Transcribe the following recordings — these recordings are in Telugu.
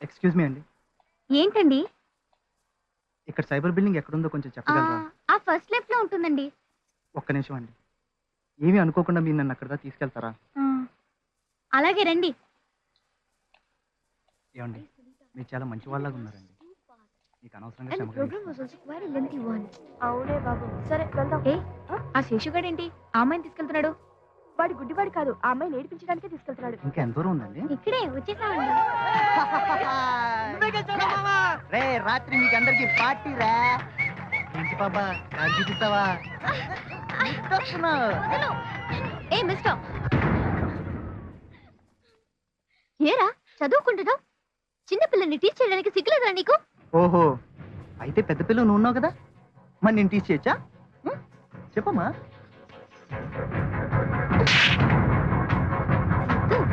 ఎక్స్క్యూజ్ మీ అండి, ఏంటండి? ఇక్కడ సైబర్ బిల్డింగ్ ఎక్కడుందో కొంచెం చెప్పగలరా? ఆ ఫస్ట్ లెఫ్ట్ లో ఉంటుందండి. ఒక్క నిమిషం అండి. ఏమీ అనుకోకుండా మీరు నన్ను అక్కడ దాకా తీసుకెళ్తారా? అలాగే రండి. ఏమండి, మీరు చాలా మంచి వాళ్ళలాగా ఉన్నారండి. మీకు అనవసరంగా శ్రమ అవునే బాబు, సరే వెళ్దాం. ఆ శేషుగాడేంటి ఆ అమ్మాయిని తీసుకెళ్తున్నాడు? వాడి గుడ్డివాడు కాదు, ఆ అమ్మాయిని ఏడిపించడానికే తీసుకెళ్తున్నాడు. ఇంకా ఎంత దూరం ఉందండి? ఇక్కడే వచ్చేసామండి. రే రాత్రి మీకు అందరికి పార్టీ రా. ఏంటి పాపా కార్ చూపిస్తావా? ఏ మిస్టర్, ఏరా చదువుకుంటున్నావు? చిన్నపిల్లని టీచ్ చేయడానికి సిగ్గులేదా నీకు? ఓహో, అయితే పెద్ద పిల్లలు నువ్వు ఉన్నావు కదా, మరి నేను టీచ్ చేయొచ్చా? చెప్పమ్మా.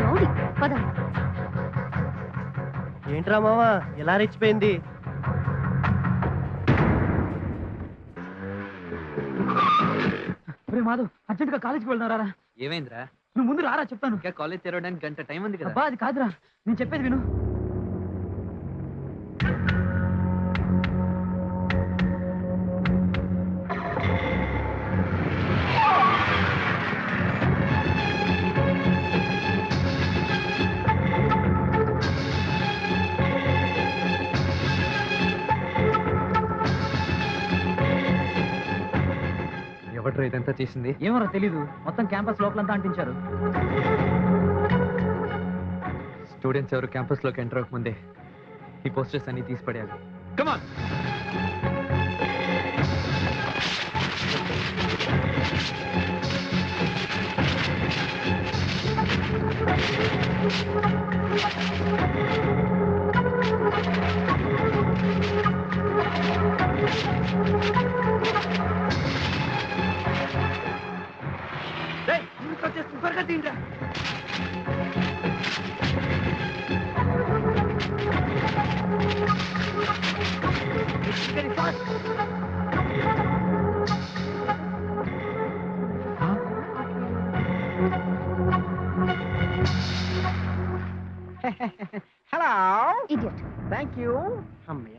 రౌడీ పద. ఏంట్రా మావా ఎలా రెచ్చిపోయింది? మాధవ్, అర్జెంట్ గా కాలేజీకి వెళ్తున్నారా? ఏమైందిరా? నువ్వు ముందు రారా చెప్తాను. ఇంకా కాలేజ్ తెరవడానికి గంట టైం ఉంది కదా. అబ్బా అది కాదురా, నేను చెప్పేది విను. ఎవట్రా ఇదంతా చేసింది? ఏమో తెలీదు, మొత్తం క్యాంపస్ లోపలంతా అంటించారు. స్టూడెంట్స్ ఎవరు క్యాంపస్ లోకి ఎంటర్ అవ్వకముందే ఈ పోస్టర్స్ అన్ని తీసి పడేయాలి. కమాన్. త్వరగా తింటా. హలో. ఇడియట్. Thank you. అమ్మయ్య.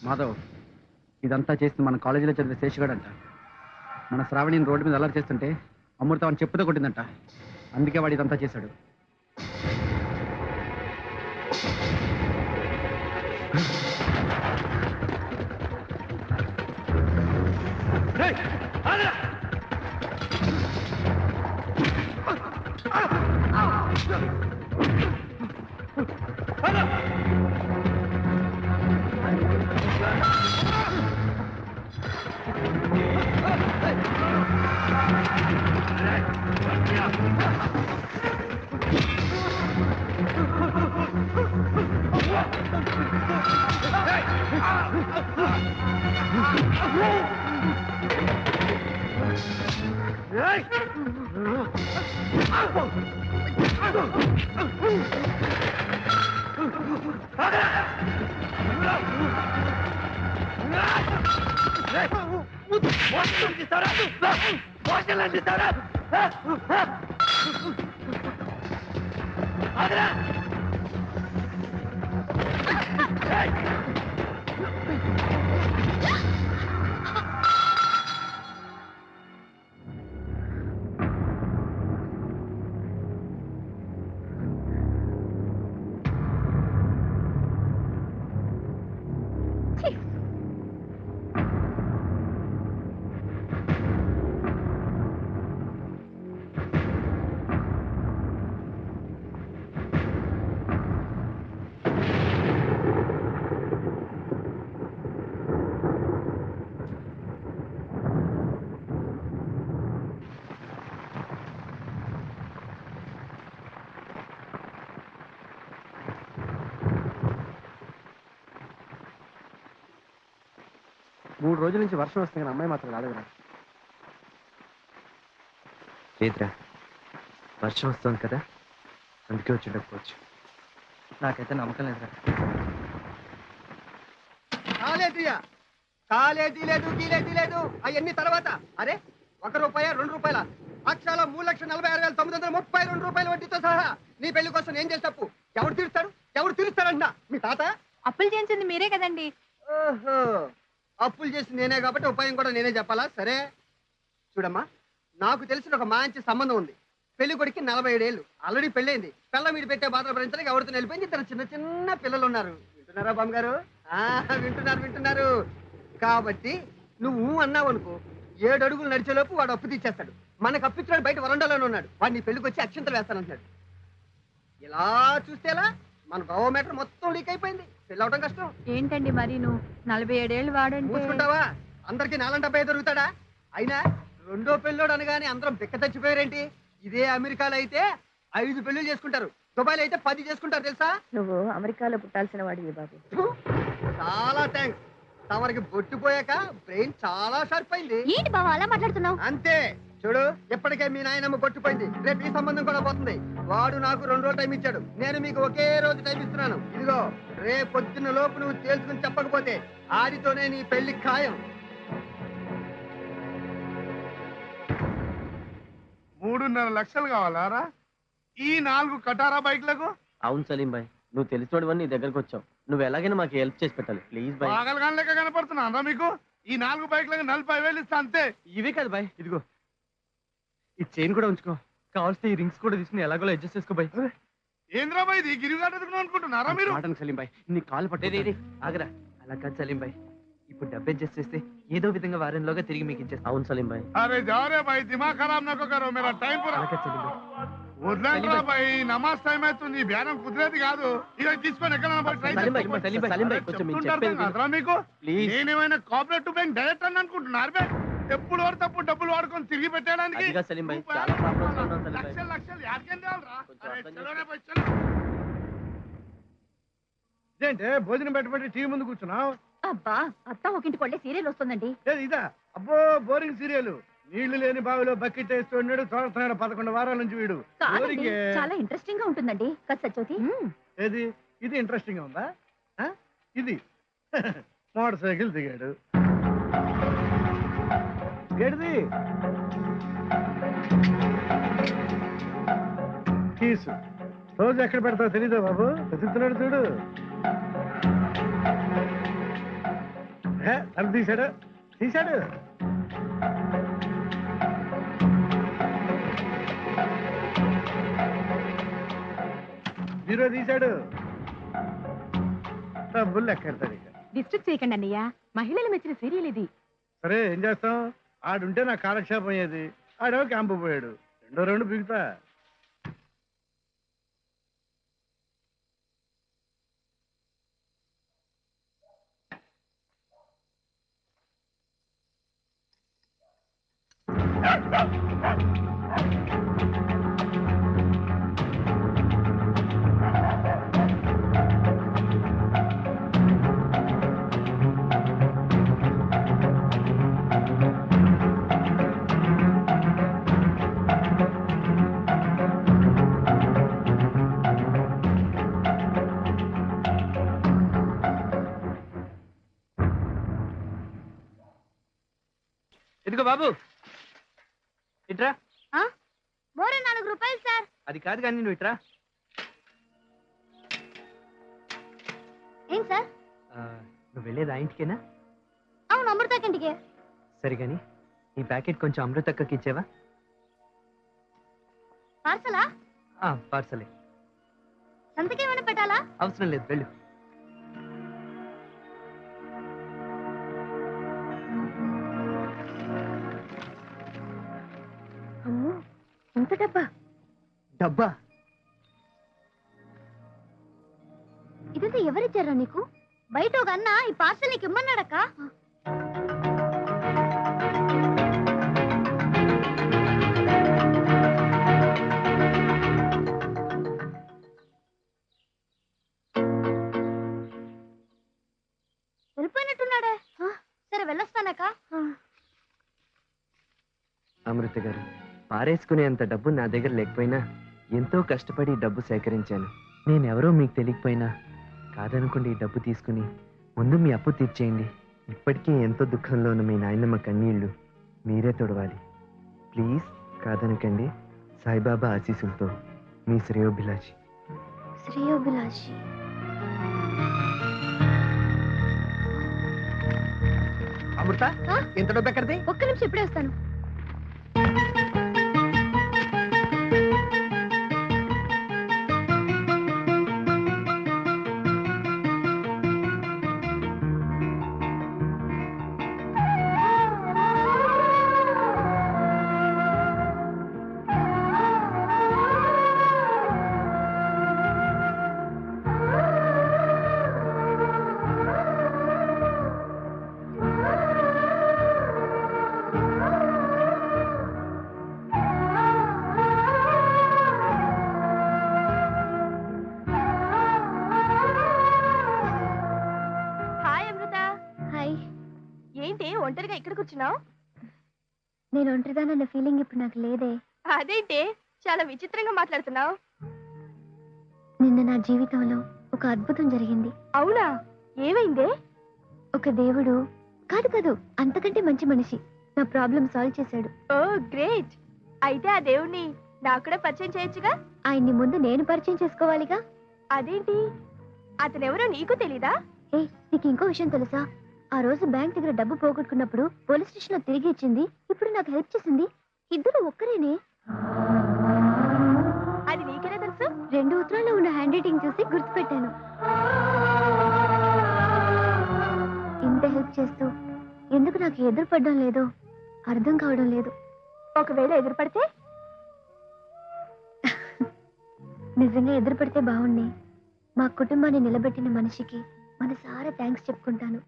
మాధవ్, ఇదంతా చేసింది మన కాలేజీలో చదివే శేషుగాడు అంట. మన శ్రావణిని రోడ్డు మీద అల్లరి చేస్తుంటే అమృత అని చెప్పుతో కొట్టిందంట. అందుకే వాడు ఇదంతా చేశాడు. మూడు రోజుల నుంచి వర్షం వస్తుంది కానీ అమ్మాయి మాత్రం రాలేదురా. లేదురా, వర్షం వస్తుంది కదా, అందుకే వచ్చి నాకైతే నమ్మకం లేదురా. కాలేజీ లేదు గీలేజీ లేదు అవన్నీ తర్వాత. అరే ₹1 ₹2 అక్షరాల 3,46,932 వడ్డీతో సహా నీ పెళ్లి కోసం ఏం చేసి తప్పు? ఎవరు తీరుస్తాడు? ఎవరు తీరుస్తారంట? మీ తాత? అప్పులు చేయించింది మీరే కదండి. ఓహో, అప్పులు చేసి నేనే కాబట్టి ఉపాయం కూడా నేనే చెప్పాలా? సరే చూడమ్మా, నాకు తెలిసిన ఒక మంచి సంబంధం ఉంది. పెళ్లి కొడుకు 47 ఏళ్ళు, ఆల్రెడీ పెళ్ళైంది. పిల్ల వీడి పెట్టే బాధలు భరించడానికి ఎవరితో వెళ్ళిపోయింది. ఇద్దరు చిన్న చిన్న పిల్లలు ఉన్నారు. వింటున్నారా బామ్మగారు? వింటున్నారు. కాబట్టి నువ్వు అన్నావు అనుకో, 7 అడుగులు నడిచేలోపు వాడు అప్పు తీర్చేస్తాడు. మనకు అప్పిచ్చాడు, బయట వరండాలోనే ఉన్నాడు. వాడిని పెళ్లికి వచ్చి అక్షంతలు వేస్తానంటున్నాడు. ఇలా చూస్తేలా మన బయోమీటర్ మొత్తం లీక్ అయిపోయింది. పెళ్ళి అవడం కష్టం. ఏంటండి మరి నువ్వు 47 ఏళ్ళు వాడంటే మూసుకుంటావా? అందరికి 4 దొరుకుతాడా? అయినా రెండో పెళ్ళోడు అనగానే అందరం బిక్క చచ్చిపోయారేంటి? ఇదే అమెరికాలో అయితే 5 పెళ్లిళ్ళు చేసుకుంటారు, దుబాయ్లో అయితే 10 చేసుకుంటారు తెలుసా? నువ్వు అమెరికాలో పుట్టాల్సిన వాడివి బాబు. చాలా థ్యాంక్స్. తమరికి బొట్టిపోయాక బ్రెయిన్ చాలా షార్ప్ అయింది. ఏంటి బావ అలా మాట్లాడుతున్నావు? అంతే చూడు, ఇప్పటికే మీ నాయనమ్మ కొట్టిపోయింది. రేపు ఈ సంబంధం కూడా పోతుంది. వాడు నాకు 2 రోజులు టైం ఇచ్చాడు, నేను మీకు ఒకే రోజు టైం ఇస్తున్నాను. ఇదిగో రేపు పొద్దున్న లోపు నువ్వు తేల్చుకుని చెప్పకపోతే ఆడితోనే నీ పెళ్లి ఖాయం. 3.5 లక్షలు కావాలారా ఈ 4 కటారా బైక్లకు? అవును సలీం బాయ్, నువ్వు తెలిసినోడు నీ దగ్గరకు వచ్చావు. నువ్వు ఎలాగైనా మాకు హెల్ప్ చేసి పెట్టాలి ప్లీజ్ బాయ్. పాగలగాని లెక్క కనపడుతున్నా మీకు? ఈ 4 బైక్లకు 40,000 ఇస్తా అంతే. ఇవే కాదు బాయ్, ఇదిగో ఈ చైన్ కూడా ఉంచుకో. కావాల్సి ఈ రింగ్స్ కూడా తీసుకుని ఎలాగో అడ్జస్ట్ చేసుకో బాయ్. ఏంద్రా బాయ్ ఇది గిరిగాడు అనుకుంటున్నారా మీరు? సలీం బాయ్, నీ కాలు పట్టేది. ఆగరా, అలా కాదు సలీం బాయ్. ఇప్పుడు డబ్బు అడ్జస్ట్ చేస్తే ఏదో విధంగా వారంలోగా తిరిగి మీకు ఇచ్చేస్తా. అవును సలీం బాయ్. అరే జారే బాయ్, దిమాగ్ ఖరాబ్ నకో కరో, మేరా టైం పూరా అలాగే సలీం బాయ్. వదలండ్రా బాయ్, నమాజ్ టైం అవుతుంది. బేరం కుదిరేది కాదు. ఇక తీసుకొని ఎక్కడైనా పోయి ట్రై సలీం బాయ్, చేసుకో. సలీం బాయ్, సలీం బాయ్, కొంచెం మీరు చెప్పేది విను. చెప్తుంటారా మీకు? ప్లీజ్. నేనేమైనా కోఆపరేటివ్ బ్యాంక్ డైరెక్టర్ అని అనుకుంటున్నారు బే? ఎప్పుడు వాడు తప్పుడు డబ్బులు వాడుకొని తిరిగి పెట్టడానికి అదిగా సలీం బాయ్, చాలా ప్రాబ్లమ్స్ లో ఉన్నాం సలీం బాయ్. లక్షలు యాడికేం తేవాలిరా? కొంచెం అరే అర్థం చలోనే పోయి చలో. ఇదేంటే భోజనం పెట్టబట్టి టీవీ ముందు కూర్చున్నావు? అబ్బా, అత్త ఒకింటికి వెళ్ళే సీరియల్ వస్తుందండి. ఇదా? అబ్బో బోరింగ్ సీరియల్. నీళ్లు లేని బావిలో బకెట్ వేస్తున్నాడు, తోడుతున్నాడు 11 వారాల నుంచి వీడు. కాదండి, బోరింగే. చాలా ఇంట్రెస్టింగ్ గా ఉంటుందండి. కదా సత్యవతి? ఏది? ఇది ఇంట్రెస్టింగ్ గా ఉందా? ఆ? ఇది మోటార్ సైకిల్ దిగాడు. ఏడిది? కీసు రోజు ఎక్కడ పెడతావు తెలీదా బాబు? వెతుకుతున్నాడు చూడు. తను తీశాడు. బీరో తీశాడు. డబ్బులు ఎక్కడతాడు ఇక. డిస్ట్రిక్ట్ చేయకండి అన్నయ్య, మహిళలు మెచ్చిన సీరియల్ ఇది. సరే ఏం చేస్తాం? ఆడుంటే నాకు కాలక్షేపం అయ్యేది. ఆడేమో క్యాంపు పోయాడు. 2 బిగుతా. ఇదిగో బాబు, ఇట్రా. మోరే ₹4 సార్. అది కాదు కానీ నువ్వు ఇట్రా. ఏం సార్? నువ్వు వెళ్ళేది ఆ ఇంటికేనా? అవును, అమృతకింటికి. సరే కానీ ఈ ప్యాకెట్ కొంచెం అమృతక్కకి ఇచ్చేవా? పార్సలా? పార్సలే. సంతకం ఏమైనా పెట్టాలా? అవసరం లేదు, వెళ్ళు. అమ్మో, ఇంత డబ్బా? డబ్బా? ఇదంతా ఎవరిచ్చారా నీకు? బయట ఒక అన్న ఈ పార్సల్ నీకు ఇమ్మన్నాడక్క. వెళ్ళిపోయినట్టున్నాడే. సరే వెళ్ళొస్తానక్క. అమృత గారు, పారేసుకునేంత డబ్బు నా దగ్గర లేకపోయినా ఎంతో కష్టపడి ఈ డబ్బు సేకరించాను. నేనెవరో మీకు తెలియకపోయినా కాదనుకోండి, ఈ డబ్బు తీసుకుని ముందు మీ అప్పు తీర్చేయండి. ఇప్పటికీ ఎంతో దుఃఖంలో ఉన్న మీ నాయనమ్మ కన్నీళ్లు మీరే తొడవాలి. ప్లీజ్ కాదనకండి. సాయిబాబా ఆశీస్సులతో మీ శ్రేయోభిలాషి. శ్రేయోభిలాషి. అమృత, ఇంత డబ్బు ఎక్కడిది? ఒక్క నిమిషం ఇప్పుడే వస్తాను. ఒంటరిగా ఇక్కడ కూర్చున్నావు? నేను ఒంటరిదానన్న ఫీలింగ్ ఇప్పుడు నాకు లేదే. అదేంటి చాలా విచిత్రంగా మాట్లాడుతున్నావు? నిన్న నా జీవితంలో ఒక అద్భుతం జరిగింది. అవునా? ఏమైందే? ఒక దేవుడు కాదు అంతకంటే మంచి మనిషి నా ప్రాబ్లం సాల్వ్ చేశాడు. ఓ గ్రేట్. అయితే ఆ దేవుణ్ణి నాకు కూడా పరిచయం చేయొచ్చుగా? ఆయన్ని ముందు నేను పరిచయం చేసుకోవాలిగా. అదేంటి, అతనెవరో నీకు తెలీదా? నీకు ఇంకో విషయం తెలుసా? ఆ రోజు బ్యాంక్ దగ్గర డబ్బు పోగొట్టుకున్నప్పుడు పోలీస్ స్టేషన్ లో తిరిగి ఇచ్చింది, ఇప్పుడు నాకు హెల్ప్ చేసింది. ఇద్దరు ఒక్కరేనే. అది నీకెలా తెలుసు? 2 ఉత్తరాల్లో ఉన్న హ్యాండ్ రైటింగ్ చూసి గుర్తుపెట్టాను. ఇంత హెల్ప్ చేస్తూ ఎందుకు నాకు ఎదురుపడడం లేదో అర్థం కావడం లేదు. ఒకవేళ ఎదురుపడితే? నిజంగా ఎదురుపడితే బాగుండి. మా కుటుంబాన్ని నిలబెట్టిన మనిషికి మనసారా థ్యాంక్స్ చెప్పుకుంటాను.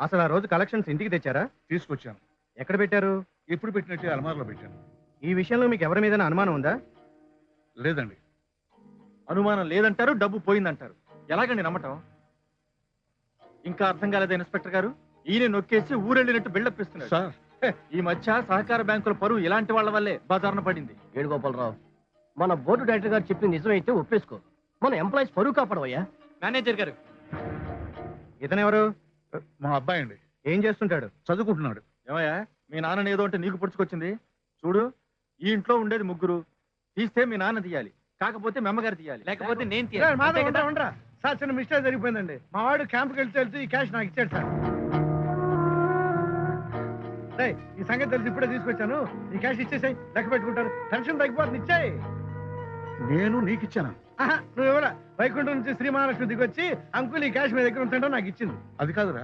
అసలు ఆ రోజు కలెక్షన్స్ ఇంటికి తెచ్చారా? తీసుకొచ్చాను. ఎక్కడ పెట్టారు? ఎప్పుడు పెట్టినట్టే అలమార్లో పెట్టాను. ఈ విషయంలో మీకు ఎవరి మీద అనుమానం ఉందా? లేదండి. అనుమానం లేదంటారు, డబ్బు పోయిందంటారు. ఎలాగండి నమ్మటం? ఇంకా అర్థం కాలేదు ఇన్స్పెక్టర్ గారు. ఈయన నొక్కేసి ఊరెళ్ళినట్టు బిల్డప్ ఇస్తున్నాడు. సార్, ఈ మధ్య సహకార బ్యాంకుల పరువు ఇలాంటి వాళ్ళ వల్లే బజారున పడింది. వేణుగోపాలరావు, మన బోర్డు డైరెక్టర్ గారు చెప్పింది నిజమైతే ఒప్పేసుకో. మన ఎంప్లాయీస్ పరువు కాపాడవయ్యా. మేనేజర్ గారు, ఇతనెవరు? మా అబ్బాయి అండి. ఏం చేస్తుంటాడు? చదువుకుంటున్నాడు. ఏమయ్యా, మీ నాన్న ఏదో అంటే నీకు పుడుచుకొచ్చింది. చూడు, ఈ ఇంట్లో ఉండేది 3. తీస్తే మీ నాన్న తీయాలి, కాకపోతే మీ అమ్మగారు తీయాలి, లేకపోతే నేను తీయాలి. అంతే కదా? ఉండరా సార్, చిన్న మిస్టేక్ జరిగిపోయిందండి. మా వాడు క్యాంప్కి వెళ్తే ఈ క్యాష్ నాకు ఇచ్చాడు సార్. ఈ సంగతి తెలిసి ఇప్పుడే తీసుకొచ్చాను. ఈ క్యాష్ ఇచ్చేసాయి, లెక్క పెట్టుకుంటారు. టెన్షన్ తగ్గిపోతుంది. ఇచ్చాయి. నేను నీకు ఇచ్చాను. నువ్వు ఎవరా? వైకుంఠం నుంచి శ్రీ మహాలక్ష్మి దిగొచ్చి అంకుల్ ఈ క్యాష్ మీ దగ్గర ఉంటుంటో నాకు ఇచ్చింది. అది కాదురా.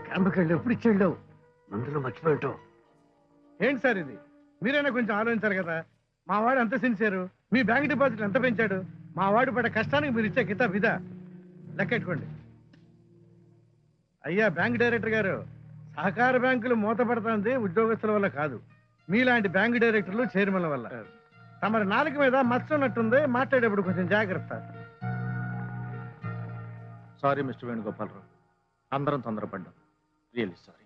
క్యాంప్కి వెళ్ళి ఎప్పుడు ఇచ్చేళ్ళు మందులో మర్చిపోయావు. ఏంటి సార్ ఇది? మీరైనా కొంచెం ఆలోచించారు కదా. మా వాడు ఎంత సిన్సియరు, మీ బ్యాంక్ డిపాజిట్ ఎంత పెంచాడు. మా వాడు పడ్డ కష్టానికి మీరు ఇచ్చే కితాబ్ ఇదా? లెక్కెట్టుకోండి. అయ్యా బ్యాంక్ డైరెక్టర్ గారు, సహకార బ్యాంకులు మూతపడుతుంది ఉద్యోగస్తుల వల్ల కాదు, మీలాంటి బ్యాంక్ డైరెక్టర్లు చైర్మన్ల వల్ల. తమరి నాలుగు మీద మచ్చ ఉన్నట్టుంది, మాట్లాడేప్పుడు కొంచెం జాగ్రత్త. సారీ మిస్టర్ వేణుగోపాలరావు, అందరం తొందరపడ్డాం. Really sorry.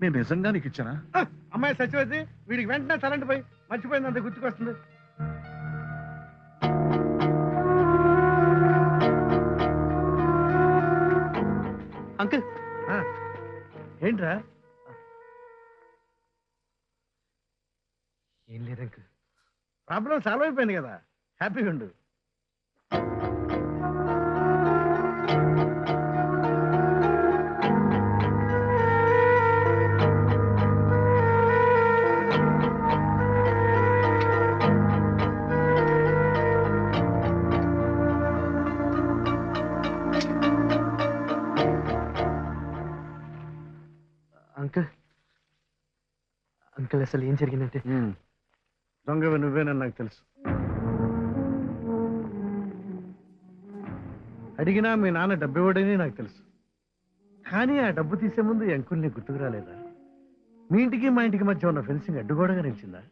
నేను నిజంగా నీకు ఇచ్చానా? అమ్మాయి సచివతి, వీడికి వెంటనే తలంటి పోయి మర్చిపోయిందంత గుర్తుకొస్తుంది. అంకుల్, ఏంట్రా? ఏం లేదు అంకుల్. ప్రాబ్లం సాల్వ్ అయిపోయింది కదా, హ్యాపీగా ఉండు. అంకుల్, అంకుల్ అసలు ఏం జరిగిందంటే దొంగవి నువ్వేనని నాకు తెలుసు. అడిగినా మీ నాన్న డబ్బు ఇవ్వడని నాకు తెలుసు. కానీ ఆ డబ్బు తీసే ముందు ఈ అంకుల్ని గుర్తుకు రాలేదా? మీ ఇంటికి మా ఇంటికి మధ్య ఉన్న ఫెన్సింగ్ అడ్డుగోడగా నిలిచిందా?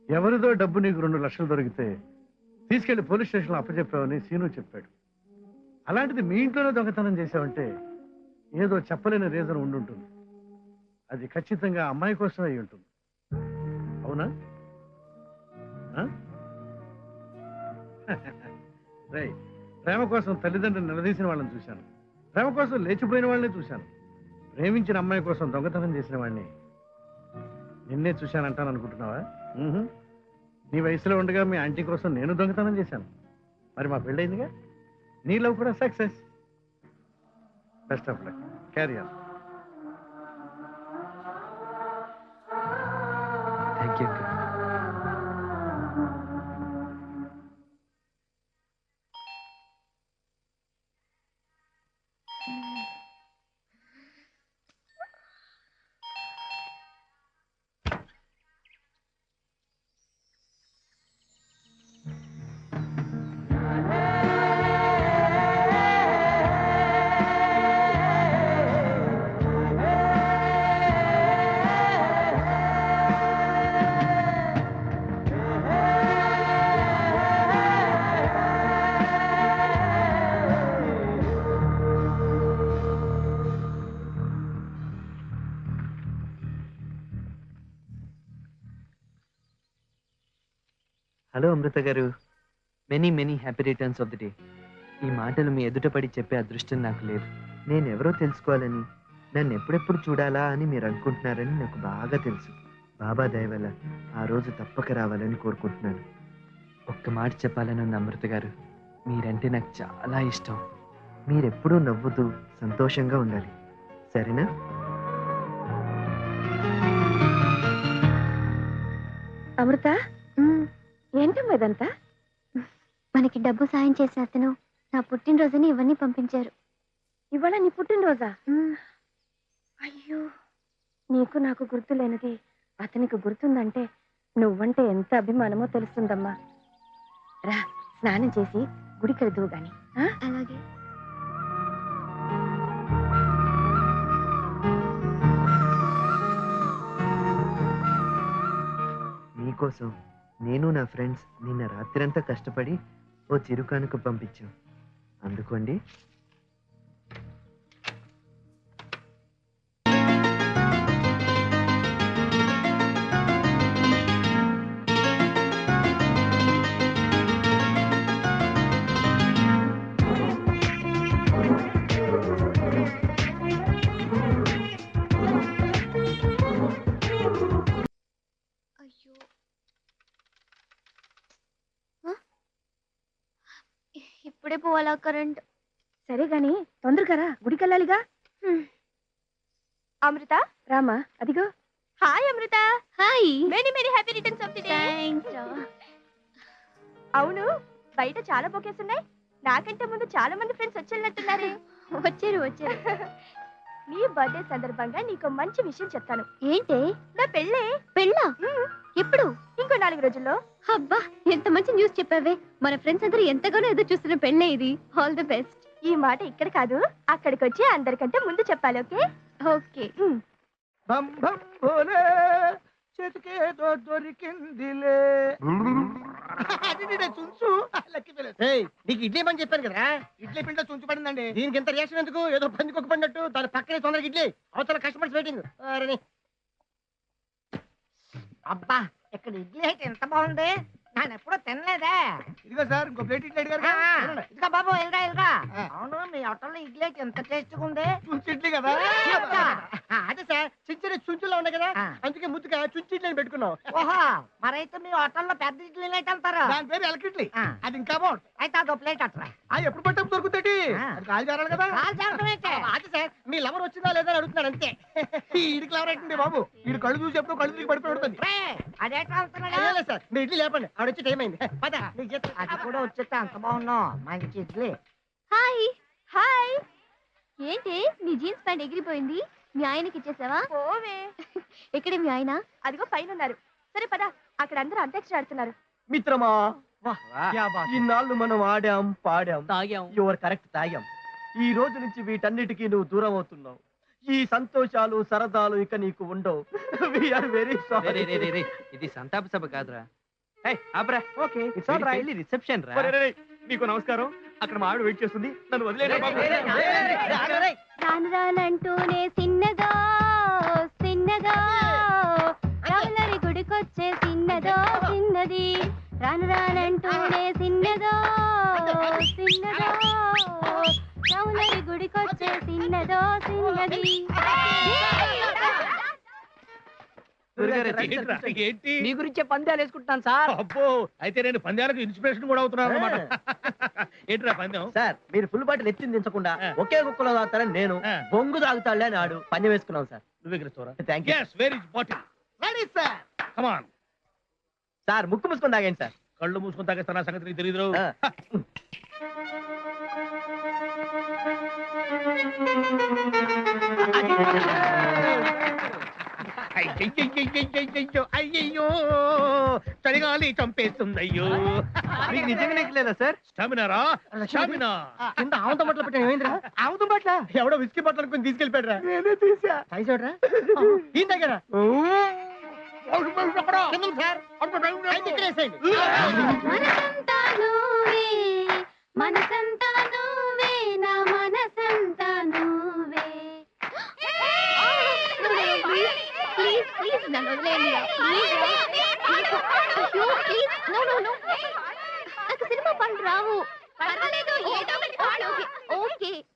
ఎవరిదో డబ్బు నీకు 2 లక్షలు దొరికితే తీసుకెళ్లి పోలీస్ స్టేషన్లో అప్పచెప్పావని సీను చెప్పాడు. అలాంటిది మీ ఇంట్లోనే దొంగతనం చేసావంటే ఏదో చెప్పలేని రీజన్ ఉండుంటుంది. అది ఖచ్చితంగా అమ్మాయి కోసం అయి ఉంటుంది. అవునా? రై, ప్రేమ కోసం తల్లిదండ్రులు నిలదీసిన వాళ్ళని చూశాను. ప్రేమ కోసం లేచిపోయిన వాళ్ళని చూశాను. ప్రేమించిన అమ్మాయి కోసం దొంగతనం చేసిన వాడిని నిన్నే చూశానంటాను అనుకుంటున్నావా? నీ వయసులో ఉండగా మీ ఆంటీ కోసం నేను దొంగతనం చేశాను. మరి మా పెళ్ళయిందిగా. నీ లవ్ కూడా success. Best of luck. Carry on. Thank you uncle. Hello Amrita garu, many many happy returns of the day. ఈ మాటలు మీ ఎదుట పడి చెప్పే అదృష్టం నాకు లేదు. నేను ఎవరో తెలుసుకోవాలని, నన్ను ఎప్పుడెప్పుడు చూడాలా అని మీరు అనుకుంటున్నారని నాకు బాగా తెలుసు. బాబా దయ వల్ల ఆ రోజు తప్పక రావాలని కోరుకుంటున్నాను. ఒక్క మాట చెప్పాలని ఉంది అమృత గారు, మీరంటే నాకు చాలా ఇష్టం. మీరెప్పుడూ నవ్వుతూ సంతోషంగా ఉండాలి, సరేనా? అమృత, ఏంటమ్మా ఇదంతా? మనకి డబ్బు సాయం చేసిన అతను నా పుట్టినరోజుని ఇవన్నీ పంపించారు. ఇవాళ నీ పుట్టినరోజా? అయ్యో, నీకు నాకు గుర్తు లేనిది అతనికి గుర్తుందంటే నువ్వంటే ఎంత అభిమానమో తెలుస్తుందమ్మా. రా, స్నానం చేసి గుడికి వెళ్దువు గాని. అలాగే. మీకోసం నేను నా ఫ్రెండ్స్ నిన్న రాత్రంతా కష్టపడి ఓ చిరుకానుక పంపించాం. అందుకోండి. అయ్యో, ఇప్పుడే పోవాలా కరెంట్? సరే గాని తొందరగా రా, గుడికి వెళ్ళాలిగా. అమృత, రామా, అదిగో. Hi Amrita. Hi. Many many happy returns of the day. Thanks రా. అవును, బయట చాలా బొకేస్ ఉన్నాయి. నాకంటే ముందు చాలా మంది ఫ్రెండ్స్ వచ్చేళ్ళట్టున్నారే. వచ్చారు. నీ బర్త్డే సందర్భంగా నీకు మంచి విషయం చెప్తాను. ఏంటి? నా పెళ్ళే. పెళ్ళా? ఎప్పుడు? ఇంకో 4 రోజుల్లో. అబ్బా, ఎంత మంచి న్యూస్ చెప్పావే. మన ఫ్రెండ్స్ అందరూ ఎంతగానో ఎదురు చూస్తున్న పెళ్ళే ఇది. All the best. ఈ మాట ఇక్కడ కాదు, అక్కడికి వచ్చి అందరికంటే ముందు చెప్పాలి. ఓకే? ఓకే. బం బం భోలే, చేతికేదో దొరికిందిలే. చుంచు నీకు ఇడ్లీ పని చెప్పాను కదరా. ఇడ్లీ పిండి చుంచు పడిందండి. దీనికి ఎంత రియాక్షన్ ఎందుకు? ఏదో పందికొక పడినట్టు దాని పక్కనే తొందరగా ఇడ్లీ. అవతల కస్టమర్స్ వెయిటింగ్. అబ్బా, ఇక్కడ ఇడ్లీ అయితే ఎంత బాగుంది. నేను ఎప్పుడూ తినలేదే. ఇదిగో సార్, ఇంకో ప్లేట్ ఇడ్లీ అడిగారు. ఇదిగో బాబు, వెళ్ళరా. అవును, మీ హోటల్లో ఇడ్లీ అయితే ఎంత టేస్ట్గా ఉంది. చుంచు ఇడ్లీ కదా. అదే సార్, చిన్న చుంచులో ఉన్నాయి కదా, అందుకే ముద్దుగా చుంచు ఇడ్లీ పెట్టుకున్నాం. ఓహో, మరైతే మీ హోటల్లో పెద్ద ఇడ్లీలు అయితే అంటారు. దాని పేరు ఎలక ఇడ్లీ. అది ఇంకా బాగుంటుంది. అయితే అదో ప్లేట్ అట్రా. ఎప్పుడు పట్టప్పుడు దొరుకుతాయి. అది కాల్ చేరాలి కదా. అదే సార్, మీ లవర్ వచ్చిందా లేదా అని అడుగుతున్నాడు అంతే. ఈడికి లవరైతుంది బాబు. ఈడు కళ్ళు చూసి ఎప్పుడు కళ్ళు తిరిగి పడిపోయి ఉంటుంది. అదేట్రా అంటున్నాడు. అదే సార్, మీ ఇడ్లీ లేపండి, ఆవిడ వచ్చి టైం అయింది. పద, నీకు చెప్తా. అది కూడా వచ్చేస్తే అంత బాగున్నావు. మంచి ఇడ్లీ. హాయ్. హాయ్. ఏంటి నీ జీన్స్ ప్యాంట్ ఎగిరిపోయింది? మీ ఆయనకి ఇచ్చేసావా? పోవే. ఎక్కడే మీ ఆయన? అదిగో పైన ఉన్నారు. సరే పద, అక్కడ అందరూ అంత్యాక్షరి ఆడుతున్నారు. మిత్రమా క్యా బాత్. ఇన్నాళ్ళు మనం ఆడాం పాడాం తాగాం. Your correct తాగాం. ఈ రోజు నుంచి వీటన్నిటికీ నువ్వు దూరం అవుతున్నావు. ఈ సంతోషాలు సరదాలు ఇక నీకు ఉండవు. We are very sorry. ఇది సంతాప సభ కాదురా. ఆబ్రా. ఓకే పెళ్లి రిసెప్షన్ రా. నీకు నమస్కారం. అక్కడ మా ఆవిడ వెయిట్ చేస్తుంది. నన్ను వదిలేయండి బాబు. రాను రానంటూనే సిన్నదో సిన్నదో రాములరి గుడికొచ్చే సిన్నదో సిన్నది రాను రానంటూనే సిన్నదో సిన్నదో రాములరి గుడికొచ్చే సిన్నదో సిన్నది. ఏంటి మీ గురించే పందాలు వేసుకుంటున్నాను సార్. అబ్బో, అయితే నేను పందాలకు ఇన్స్పిరేషన్ కూడా అవుతున్నాను అనమాట. ఏంట్రా పందెం? సార్ మీరు ఫుల్ బాటిల్ ఎత్తింది దించకుండా ఒకే కుక్కలో తాగుతారని నేను ఆ. బొంగు తాగుతాడులే అని ఆడు పందెం వేసుకున్నాం సార్. నువ్వే గెలుస్తావురా? Thank you Yes, where is bottle? Come on. Sir. ముక్కు మూసుకొని తాగండి సార్. కళ్ళు మూసుకొని తాగేస్తాను సంగతి నీకు తెలియదు. ఆ. అయ్యయ్యో, చలిగాలి చంపేస్తుందయ్యో. మీకు నిజంగా నెక్కలేదా సార్? స్టామినారా? స్టామినా. కింద ఆవుత బట్టలు పెట్టాను ఏమైందిరా? అవుతు పట్ల ఎవడో విస్కీ బట్టలు అనుకుని తీసుకెళ్ళిపోయాడురా. నేనే తీసా. తాగిసాడురా? ఈయన దగ్గర మనసంతా నువ్వే మనసంతా నువ్వే నా మనసంతా నువ్వే. ప్లీజ్ ప్లీజ్ నన్ను వదిలేయండి. నాకు సినిమా పనులు రావు. పర్వాలేదు,